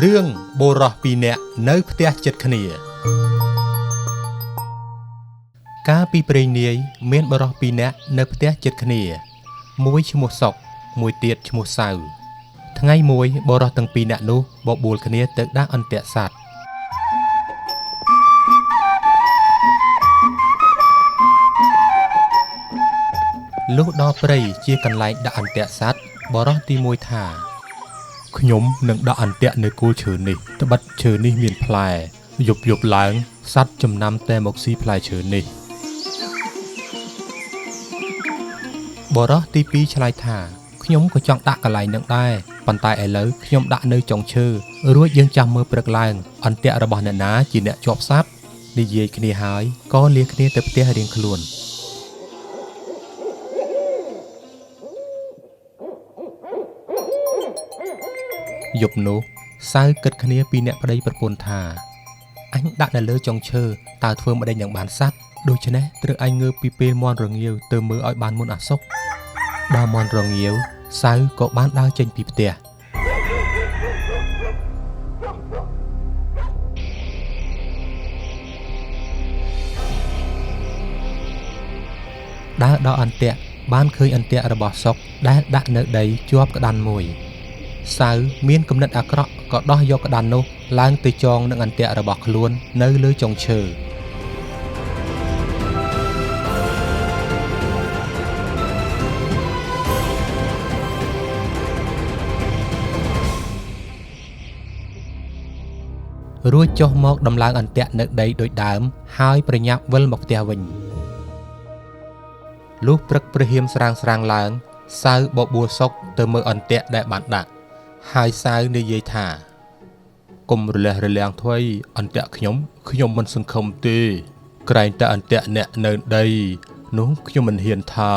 រឿងបុរសពីរនាក់នៅផ្ទះជិតគ្នាកាលពីព្រេងនាយមានបុរសពីរនាក់នៅផ្ទះជិតគ្នាមួយឈ្មោះសុកមួយទៀតឈ្មោះសៅថ្ងៃមួយបុរសទាំងពីរនាក់នោះបបួលគ្នាទៅដាក់អន្ទាក់សត្វលុះដល់ព្រៃជាកន្លែងដាក់អន្ទាក់សត្វបុរសទី1ថាខ្ញុំនឹងដាក់អន្ទាក់នៅគល់ឈើនេះត្បិតឈើនេះមានផ្លែយប់ឡើងសត្វចំណាំតែមកស៊ីផ្លែឈើនេះបុរសទី2ឆ្លើយថាខ្ញុំក៏ចង់ដាក់កន្លែងនឹងដែរប៉ុន្តែឥឡូវខ្ញុំដាក់នៅចុងឈើរួចយើងចាំមើលព្រឹកឡើងអន្ទាក់របស់អ្នកណាជាអ្នកជាប់សត្វនិយាយគ្នាហើយក៏លាគ្នាទៅផ្ទះរៀងខ្លួនយប់នោះសៅគិតគ្នាពីអ្នកប្តីប្រពន្ធថាអញដាក់នៅលើចុងឈើតើធ្វើម្ដេចនឹងបានសัตว์ដូច្នេះត្រូវអញងើបពីពេលមន់រងាវទៅមើលឲ្យបានមុនអាសុកដល់មន់រងាវសៅក៏បានដើរចេញពីផ្ទះដើរដល់អន្ទាក់បានឃើញអន្ទាក់របស់សុកដែលដាក់នៅដីជាប់ក្តាន់មួយសៅមានគំនិតអាក្រក់ក៏ដោះយកក្តាន់នោះឡើងទៅចងនឹងអន្ទាក់របស់ខ្លួននៅលើចុងឈើរួចចុះមកដំឡើងអន្ទាក់នៅដីដូចដើមហើយប្រញាប់វិលមកផ្ទះវិញលុះព្រឹកព្រហៀមស្រាងឡើងសៅបបួលសុកទៅមើលអន្ទាក់ដែលបានដាក់ហើយសៅនិយាយថាកុំរលះរលាំងធ្វៃអន្ទាក់ខ្ញុំមិនសង្ឃឹមទេក្រែងតែអន្ទាក់អ្នកនៅដីនោះខ្ញុំមិនហ៊ានថា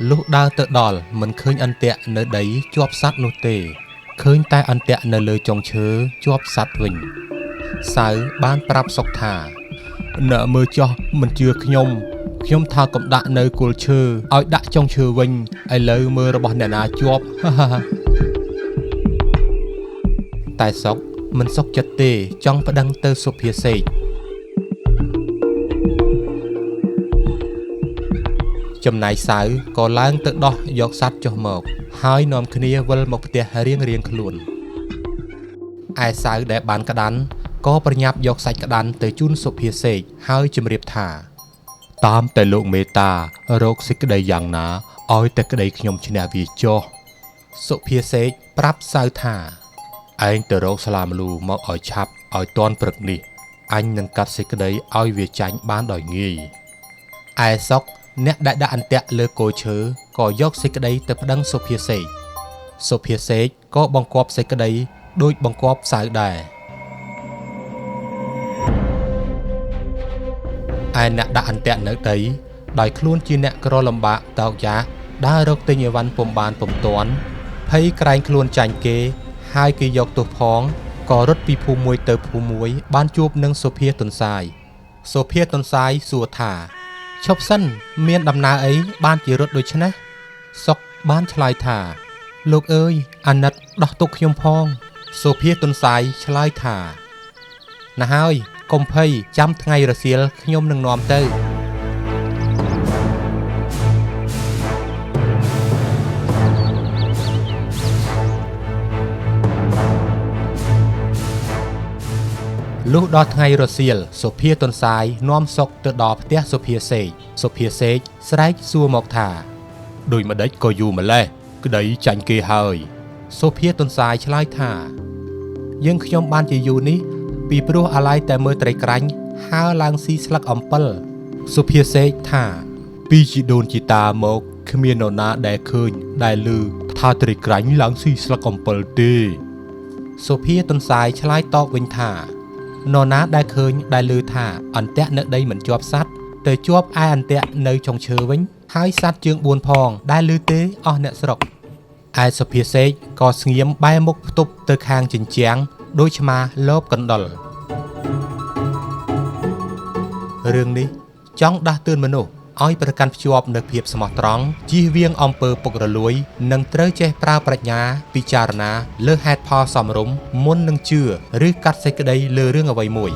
លុះដើរទៅដល់មិនឃើញអន្ទាក់នៅដីជាប់សត្វនោះទេឃើញតែអន្ទាក់នៅលើចុងឈើជាប់សត្វវិញសៅបានប្រាប់សុកថាអ្នកមើលចោះមិនជឿខ្ញុំថាកុំដាក់នៅគល់ឈើឲ្យដាក់ចុងឈើវិញឥឡូវមើលរបស់អ្នកណាជាប់តែសុកមិនសុខចិត្តទេចង់ប្តឹងទៅសុភាសេកចំណែកសៅក៏ឡើងទៅដោះយកសัตว์ចុះមកហើយនាំគ្នាវិលមកផ្ទះរៀងខ្លួនឯសៅដែលបានក្តាន់ក៏ប្រញាប់យកសាច់ក្តាន់ទៅជូនសុភាសេកហើយជម្រាបថាតាមតែលោកមេតារកសេចក្តីយ៉ាងណាឲ្យតែក្តីខ្ញុំឈ្នះវាចុះសុភាសេកប្រាប់សៅថាឯងទៅរកស្លាមលូមកឲ្យឆាប់ឲ្យតាន់ព្រឹកនេះអញនឹងកាត់សេចក្តីឲ្យវាចាញ់បានដោយងាយឯសុកអ្នកដែលដាក់អន្ទាក់លើគល់ឈើក៏យកសេចក្តីទៅប្តឹងសុភាសេកក៏បង្គាប់សេចក្តីដូចបង្គាប់សៅដែរឯអ្នកដាក់អន្ទាក់នៅដីដោយខ្លួនជាអ្នកក្រលំបាកតោកយ៉ាដើររកទិញអីវ៉ាន់ពុំបានពុំទាន់ភ័យក្រែងខ្លួនចាញ់គេហើយគេយកទោសផងក៏រត់ពីភូមិមួយទៅភូមិមួយបានជួបនឹងសុភាទន្សាយសួរថាឈប់សិនមានដំណើរអីបានជារត់ដូចនេះសុកបានឆ្លើយថាលោកអើយអាណិតដោះទុកខ្ញុំផងសុភាទន្សាយឆ្លើយថាណាហើយកុំភ័យចាំថ្ងៃរសៀលខ្ញុំនឹងនាំទៅលុះដល់ថ្ងៃរសៀលសុភាទន្សាយនាំសុកទៅដល់ផ្ទះសុភាសេកស្រែកសួរមកថាដូចម្ដេចក៏យូរម្លេះក្តីចាញ់គេហើយសុភាទន្សាយឆ្លើយថាយើងខ្ញុំបានជាយូរនេះពីព្រោះអាឡ័យតែមើលត្រីក្រាញ់ហើរឡើងស៊ីស្លឹកអំពិលសុភាសេកថាពីជីដូនជីតាមកគ្មាននរណាដែលឃើញដែលឮថាត្រីក្រាញ់ឡើងស៊ីស្លឹកអំពិលទេសុភាទន្សាយឆ្លើយតបវិញថានរណាដែលឃើញដែលឮថាអន្ទាក់នៅដីមិនជាប់សត្វទៅជាប់ឯអន្ទាក់នៅចុងឈើវិញហើយសត្វជើង4ផងដែលឮទេអស់អ្នកស្រុកឯសុភាសេកក៏ស្ងៀមបែរមុខផ្ទប់ទៅខាងជញ្ជាំងដោយឆ្មាលបកណ្ដុររឿងនេះចង់ដាស់តឿនមនុស្ស ឲ្យប្រកាន់ភ្ជាប់នូវភាពស្មោះត្រង់ជៀសវាងអំពើពុករលួយនិងត្រូវចេះប្រើប្រាជ្ញាពិចារណាលើហេតុផលសមរម្យមុននឹងជឿឬកាត់សេចក្តីលើរឿងអ្វីមួយ